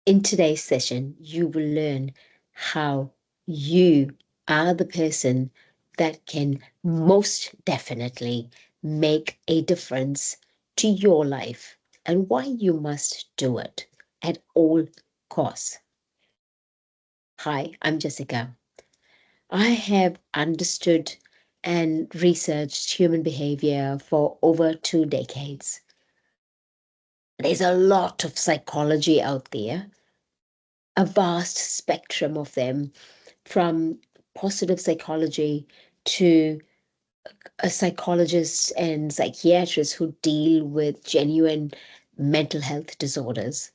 In today's session, you will learn how you are the person that can most definitely make a difference to your life and why you must do it at all costs. Hi, I'm Jessica. I have understood and researched human behavior for over 2 decades. There's a lot of psychology out there, a vast spectrum of them, from positive psychology to psychologists and psychiatrists who deal with genuine mental health disorders.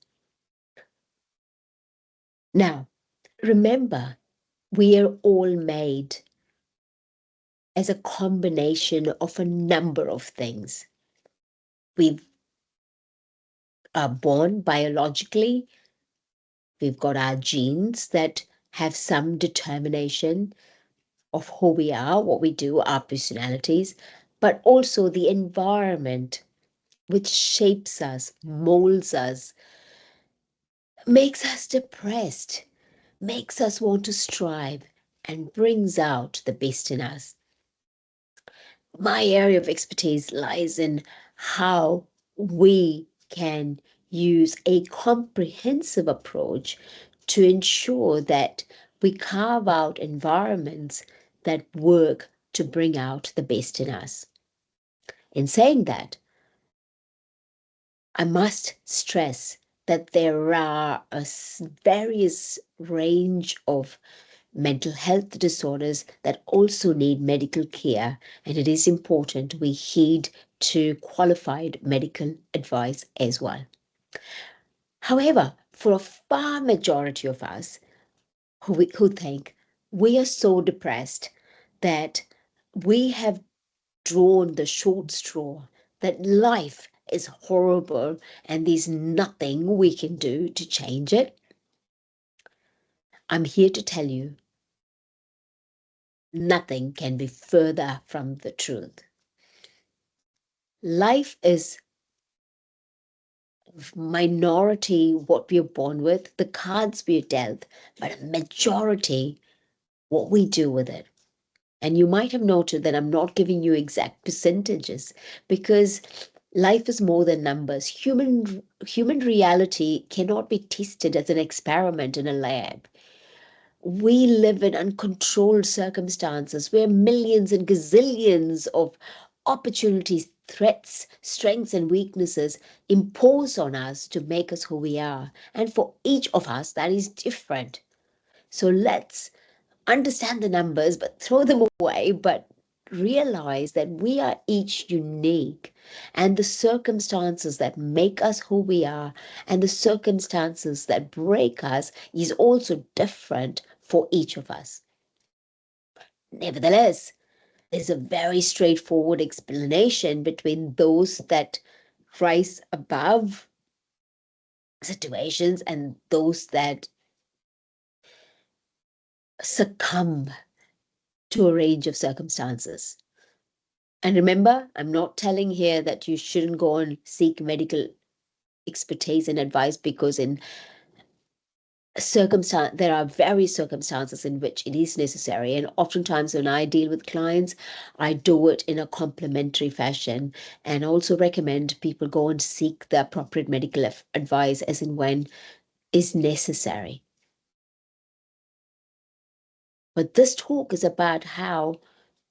Now, remember, we are all made as a combination of a number of things. We are born biologically, we've got our genes that have some determination of who we are, what we do, our personalities, but also the environment which shapes us, molds us, makes us depressed, makes us want to strive, and brings out the best in us. My area of expertise lies in how we can use a comprehensive approach to ensure that we carve out environments that work to bring out the best in us. In saying that, I must stress that there are a various range of mental health disorders that also need medical care, and it is important we heed to qualified medical advice as well. However, for a far majority of us who think we are so depressed that we have drawn the short straw, that life is horrible and there's nothing we can do to change it, I'm here to tell you nothing can be further from the truth. Life is minority what we are born with, the cards we are dealt, but a majority what we do with it. And you might have noted that I'm not giving you exact percentages because life is more than numbers. Human reality cannot be tested as an experiment in a lab. We live in uncontrolled circumstances where millions and gazillions of opportunities, threats, strengths, and weaknesses impose on us to make us who we are. And for each of us, that is different. So let's understand the numbers, but throw them away, but realize that we are each unique, and the circumstances that make us who we are and the circumstances that break us is also different for each of us. Nevertheless, there's a very straightforward explanation between those that rise above situations and those that succumb to a range of circumstances. And remember, I'm not telling here that you shouldn't go and seek medical expertise and advice, because in there are various circumstances in which it is necessary. And oftentimes when I deal with clients, I do it in a complementary fashion and also recommend people go and seek the appropriate medical advice as and when is necessary. But this talk is about how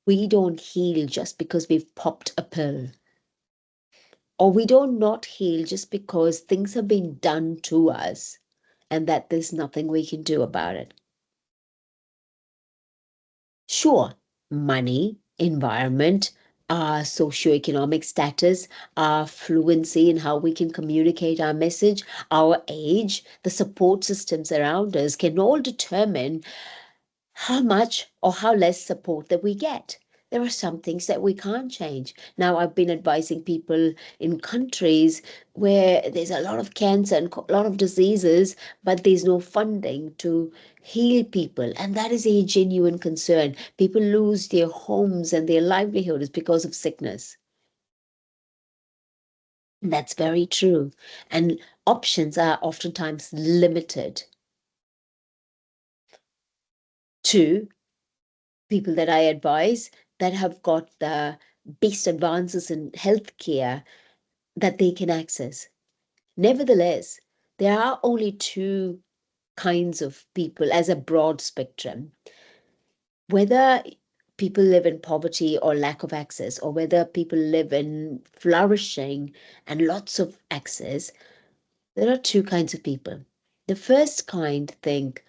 we don't heal just because we've popped a pill. Or we don't not heal just because things have been done to us and that there's nothing we can do about it. Sure, money, environment, our socioeconomic status, our fluency in how we can communicate our message, our age, the support systems around us can all determine how much or how less support that we get. There are some things that we can't change. Now, I've been advising people in countries where there's a lot of cancer and a lot of diseases, but there's no funding to heal people. And that is a genuine concern. People lose their homes and their livelihoods because of sickness. That's very true. And options are oftentimes limited to people that I advise that have got the best advances in healthcare that they can access. Nevertheless, there are only two kinds of people as a broad spectrum. Whether people live in poverty or lack of access, or whether people live in flourishing and lots of access, there are two kinds of people. The first kind think,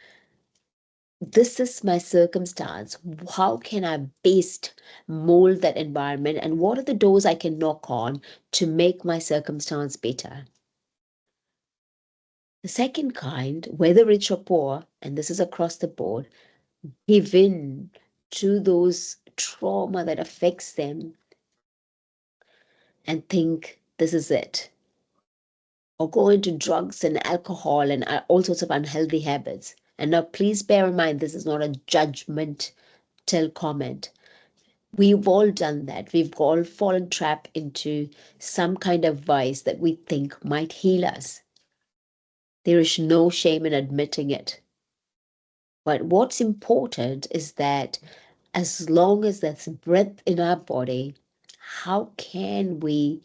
this is my circumstance. How can I best mold that environment? And what are the doors I can knock on to make my circumstance better? The second kind, whether rich or poor, and this is across the board, give in to those trauma that affects them and think this is it, or go into drugs and alcohol and all sorts of unhealthy habits. And now please bear in mind, this is not a judgmental comment. We've all done that. We've all fallen trap into some kind of vice that we think might heal us. There is no shame in admitting it. But what's important is that as long as there's breath in our body, how can we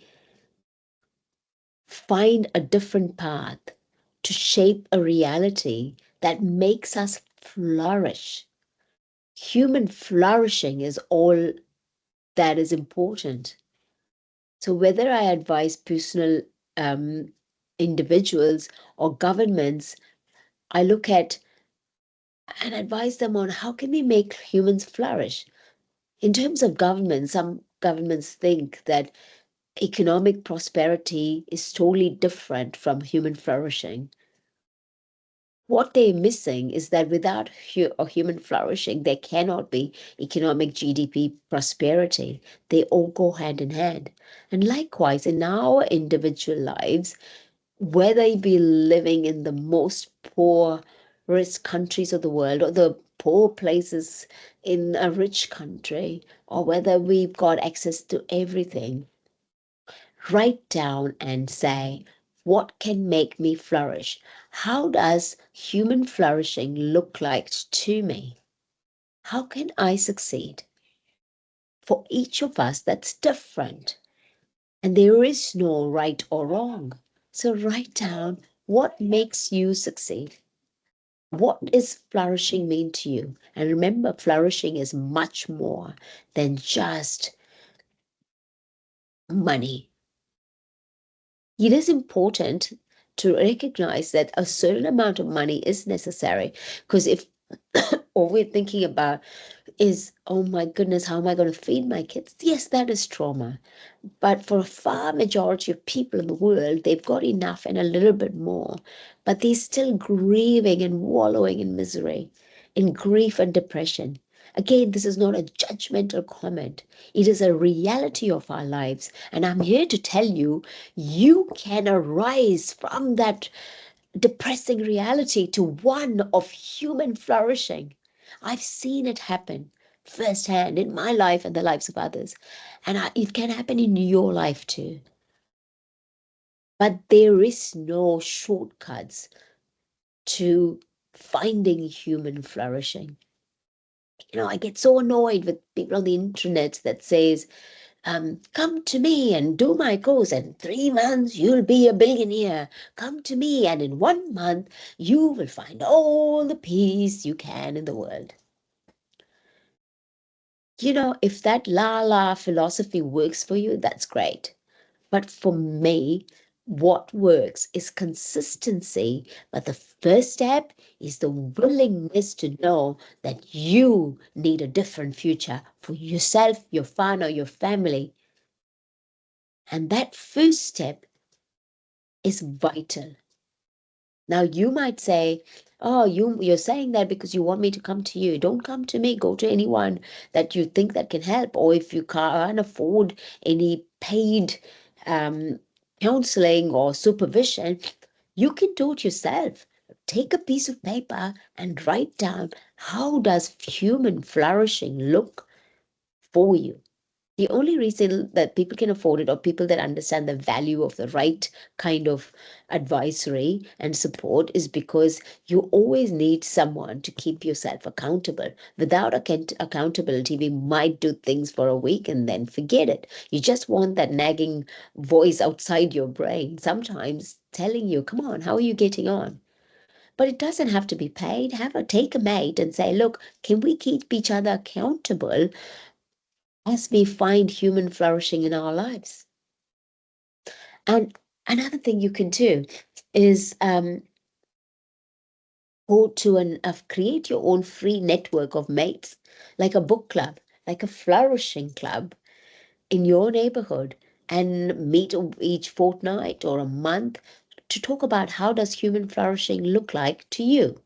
find a different path to shape a reality that makes us flourish? Human flourishing is all that is important. So whether I advise personal individuals or governments, I look at and advise them on how can we make humans flourish. In terms of government, some governments think that economic prosperity is totally different from human flourishing. What they're missing is that without human flourishing, there cannot be economic GDP prosperity. They all go hand in hand. And likewise, in our individual lives, whether you be living in the most poorest countries of the world or the poor places in a rich country, or whether we've got access to everything, write down and say, what can make me flourish? How does human flourishing look like to me? How can I succeed? For each of us, that's different. And there is no right or wrong. So write down what makes you succeed. What does flourishing mean to you? And remember, flourishing is much more than just money. It is important to recognize that a certain amount of money is necessary, because if all we're thinking about is, oh my goodness, how am I going to feed my kids? Yes, that is trauma. But for a far majority of people in the world, they've got enough and a little bit more, but they're still grieving and wallowing in misery, in grief and depression. Again, this is not a judgmental comment. It is a reality of our lives. And I'm here to tell you, you can arise from that depressing reality to one of human flourishing. I've seen it happen firsthand in my life and the lives of others. And it can happen in your life too. But there is no shortcuts to finding human flourishing. I get so annoyed with people on the internet that says, come to me and do my course, and 3 months you'll be a billionaire. Come to me, and in 1 month you will find all the peace you can in the world. If that la la philosophy works for you, that's great. But for me, what works is consistency. But the first step is the willingness to know that you need a different future for yourself, your fun, or your family. And that first step is vital. Now you might say, oh, you're saying that because you want me to come to you. Don't come to me. Go to anyone that you think that can help. Or if you can't afford any paid counseling or supervision, you can do it yourself. Take a piece of paper and write down, how does human flourishing look for you? The only reason that people can afford it, or people that understand the value of the right kind of advisory and support, is because you always need someone to keep yourself accountable. Without accountability, we might do things for a week and then forget it. You just want that nagging voice outside your brain, sometimes telling you, come on, how are you getting on? But it doesn't have to be paid. Take a mate and say, look, can we keep each other accountable as we find human flourishing in our lives? And another thing you can do is go to create your own free network of mates, like a book club, like a flourishing club in your neighborhood, and meet each fortnight or a month to talk about how does human flourishing look like to you.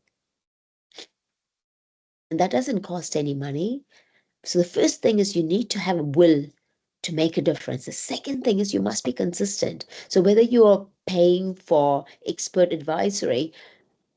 And that doesn't cost any money. So the first thing is you need to have a will to make a difference. The second thing is you must be consistent. So whether you are paying for expert advisory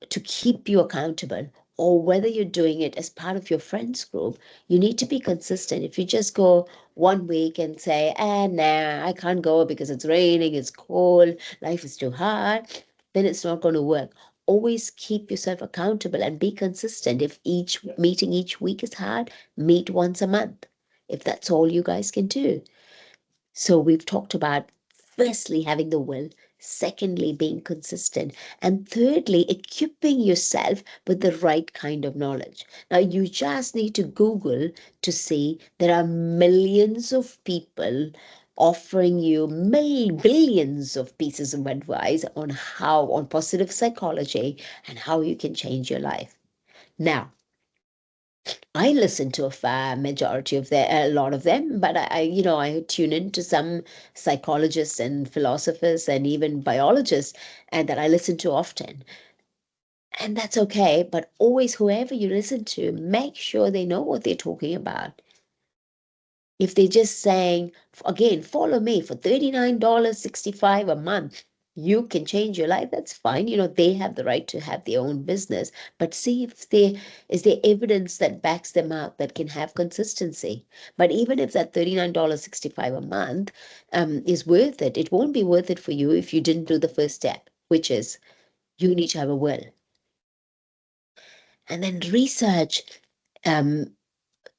to keep you accountable, or whether you're doing it as part of your friends group, you need to be consistent. If you just go one week and say, nah, I can't go because it's raining, it's cold, life is too hard, then it's not going to work. Always keep yourself accountable and be consistent. If each meeting each week is hard, meet once a month, if that's all you guys can do. So we've talked about, firstly, having the will, secondly, being consistent, and thirdly, equipping yourself with the right kind of knowledge. Now, you just need to Google to see there are millions of people offering you billions of pieces of advice on positive psychology and how you can change your life. Now, I listen to a fair majority of a lot of them, but I tune into some psychologists and philosophers and even biologists, and that I listen to often. And that's okay, but always whoever you listen to, make sure they know what they're talking about. If they're just saying, again, follow me for $39.65 a month, you can change your life, that's fine. They have the right to have their own business, but see if is there evidence that backs them up that can have consistency. But even if that $39.65 a month is worth it, it won't be worth it for you if you didn't do the first step, which is you need to have a will. And then research um,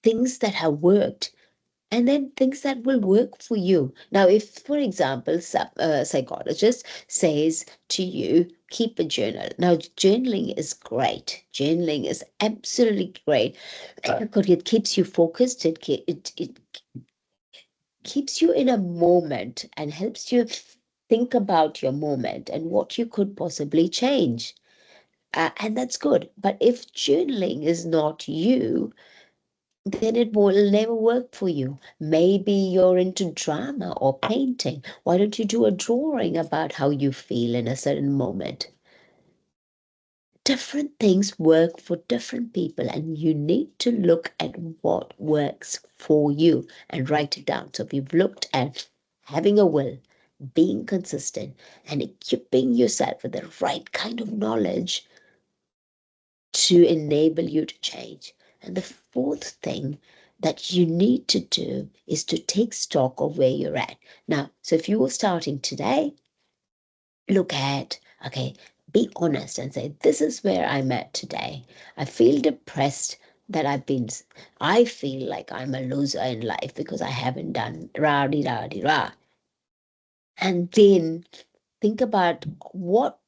things that have worked, and then things that will work for you. Now, if, for example, a psychologist says to you, keep a journal. Now, journaling is great. Journaling is absolutely great because it keeps you focused. It keeps you in a moment and helps you think about your moment and what you could possibly change. And that's good. But if journaling is not you, then it will never work for you. Maybe you're into drama or painting. Why don't you do a drawing about how you feel in a certain moment? Different things work for different people, and you need to look at what works for you and write it down. So we've looked at having a will, being consistent, and equipping yourself with the right kind of knowledge to enable you to change. And the fourth thing that you need to do is to take stock of where you're at. Now, so if you were starting today, look at, okay, be honest and say, this is where I'm at today. I feel depressed that I feel like I'm a loser in life because I haven't done rah-de rah-de rah. And then think about what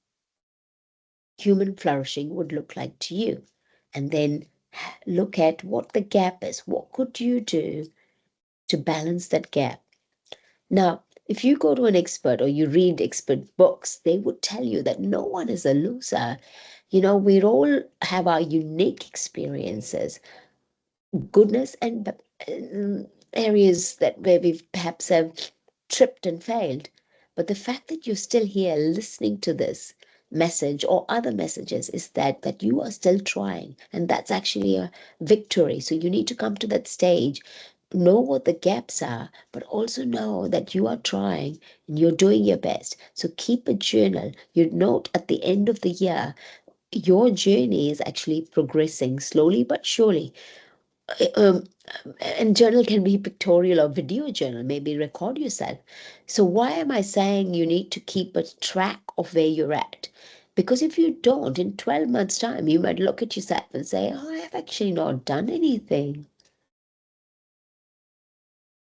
human flourishing would look like to you. And then look at what the gap is. What could you do to balance that gap? Now, if you go to an expert or you read expert books, they would tell you that no one is a loser. We all have our unique experiences, goodness and areas where we perhaps have tripped and failed. But the fact that you're still here listening to this message or other messages is that you are still trying, and that's actually a victory. So you need to come to that stage, know what the gaps are, but also know that you are trying and you're doing your best. So keep a journal. You note at the end of the year, your journey is actually progressing slowly but surely. um, and journal can be pictorial or video journal, maybe record yourself. So why am I saying you need to keep a track of where you're at? Because if you don't, in 12 months' time, you might look at yourself and say, oh, I have actually not done anything.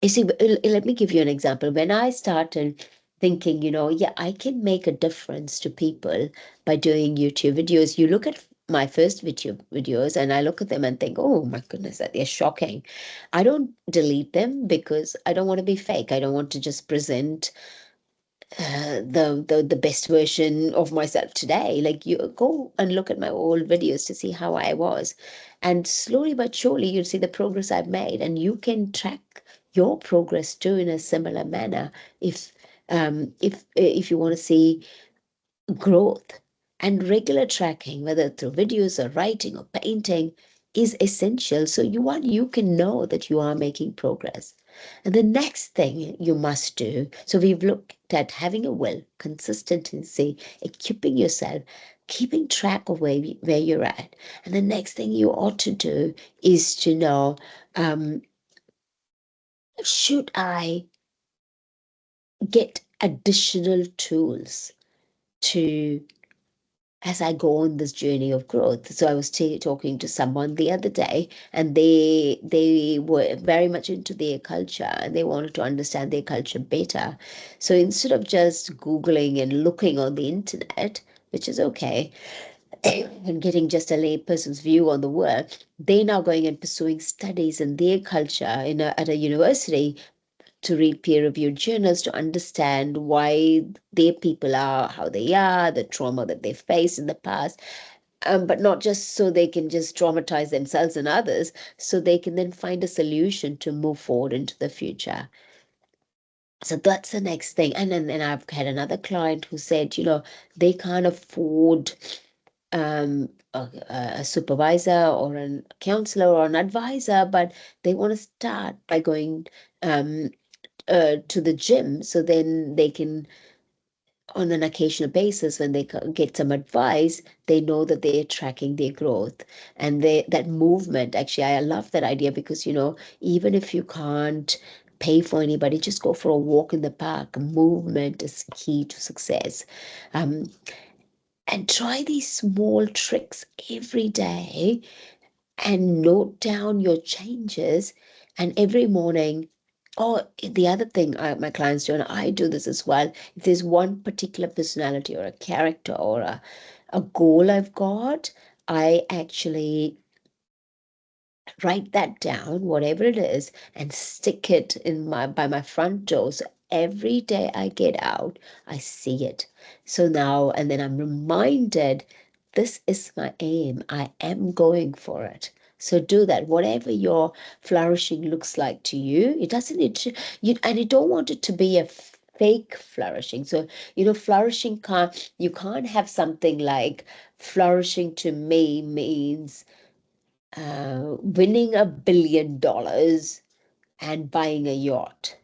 You see, let me give you an example. When I started thinking, yeah, I can make a difference to people by doing YouTube videos, you look at my first videos and I look at them and think, oh my goodness, that they're shocking. I don't delete them because I don't want to be fake. I don't want to just present the best version of myself today. Like, you go and look at my old videos to see how I was, and slowly but surely you'll see the progress I've made, and you can track your progress too in a similar manner if you want to see growth. And regular tracking, whether through videos or writing or painting, is essential. So you can know that you are making progress. And the next thing you must do, so we've looked at having a will, consistency, equipping yourself, keeping track of where you're at. And the next thing you ought to do is to know, um, should I get additional tools to as I go on this journey of growth. So I was talking to someone the other day, and they were very much into their culture and they wanted to understand their culture better. So instead of just Googling and looking on the internet, which is okay, and getting just a layperson's view on the world, they're now going and pursuing studies in their culture at a university to read peer-reviewed journals to understand why their people are how they are, the trauma that they faced in the past, but not just so they can just traumatize themselves and others, so they can then find a solution to move forward into the future. So that's the next thing. And then I've had another client who said, they can't afford a supervisor or a counselor or an advisor, but they want to start by going um, to the gym, so then they can, on an occasional basis, when they get some advice, they know that they're tracking their growth. And that movement, actually, I love that idea, because even if you can't pay for anybody, just go for a walk in the park. Movement is key to success. um, and try these small tricks every day and note down your changes. And every morning, or the other thing my clients do, and I do this as well, if there's one particular personality or a character or a goal I've got, I actually write that down, whatever it is, and stick it in by my front door. So every day I get out, I see it. So now, and then I'm reminded, this is my aim. I am going for it. So do that. Whatever your flourishing looks like to you, it doesn't need to, and you don't want it to be a fake flourishing. So, flourishing you can't have something like, flourishing to me means winning $1 billion and buying a yacht.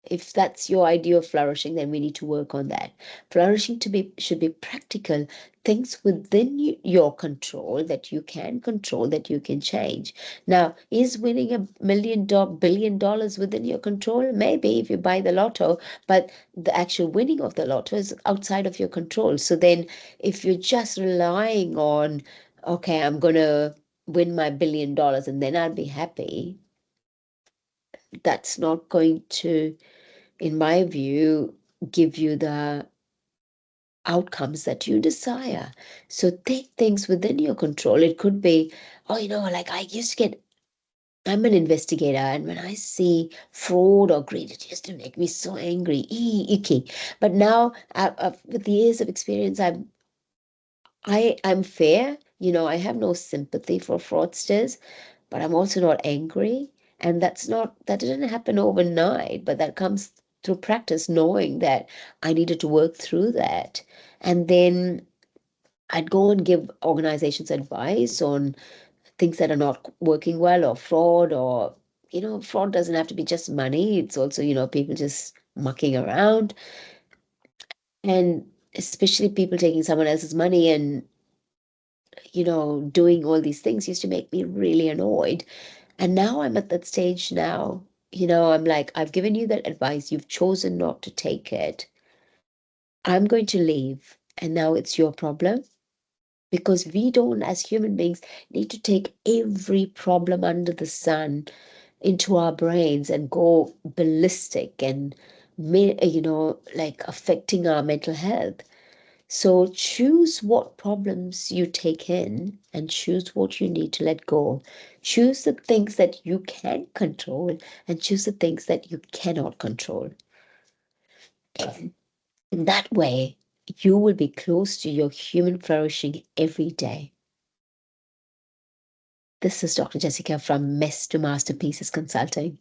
If that's your idea of flourishing, then we need to work on that. Flourishing should be practical, things within your control, that you can control, that you can change. Now, is winning $1 billion within your control? Maybe, if you buy the lotto, but the actual winning of the lotto is outside of your control. So then, if you're just relying on, okay, I'm gonna win my $1 billion and then I'll be happy, that's not going to, in my view, give you the outcomes that you desire. So take things within your control. It could be, oh, like I used to get, I'm an investigator, and when I see fraud or greed, it used to make me so angry, icky. But now, with the years of experience, I'm fair. I have no sympathy for fraudsters, but I'm also not angry. And that didn't happen overnight, but that comes through practice, knowing that I needed to work through that. And then I'd go and give organizations advice on things that are not working well, or fraud, or, fraud doesn't have to be just money. It's also, people just mucking around, and especially people taking someone else's money and doing all these things used to make me really annoyed. And now I'm at that stage now. I'm like, I've given you that advice. You've chosen not to take it. I'm going to leave. And now it's your problem. Because we don't, as human beings, need to take every problem under the sun into our brains and go ballistic and, like affecting our mental health. So choose what problems you take in and choose what you need to let go. Choose the things that you can control and choose the things that you cannot control. In that way, you will be close to your human flourishing every day. This is Dr. Jessica from Mess to Masterpieces Consulting.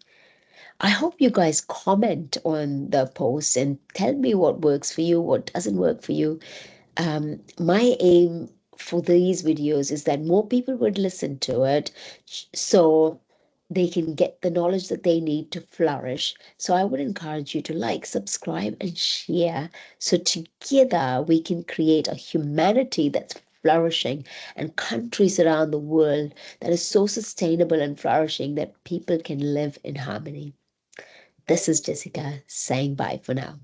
I hope you guys comment on the post and tell me what works for you, what doesn't work for you. My aim for these videos is that more people would listen to it so they can get the knowledge that they need to flourish. So I would encourage you to like, subscribe, and share. So together we can create a humanity that's flourishing and countries around the world that is so sustainable and flourishing that people can live in harmony. This is Jessica saying bye for now.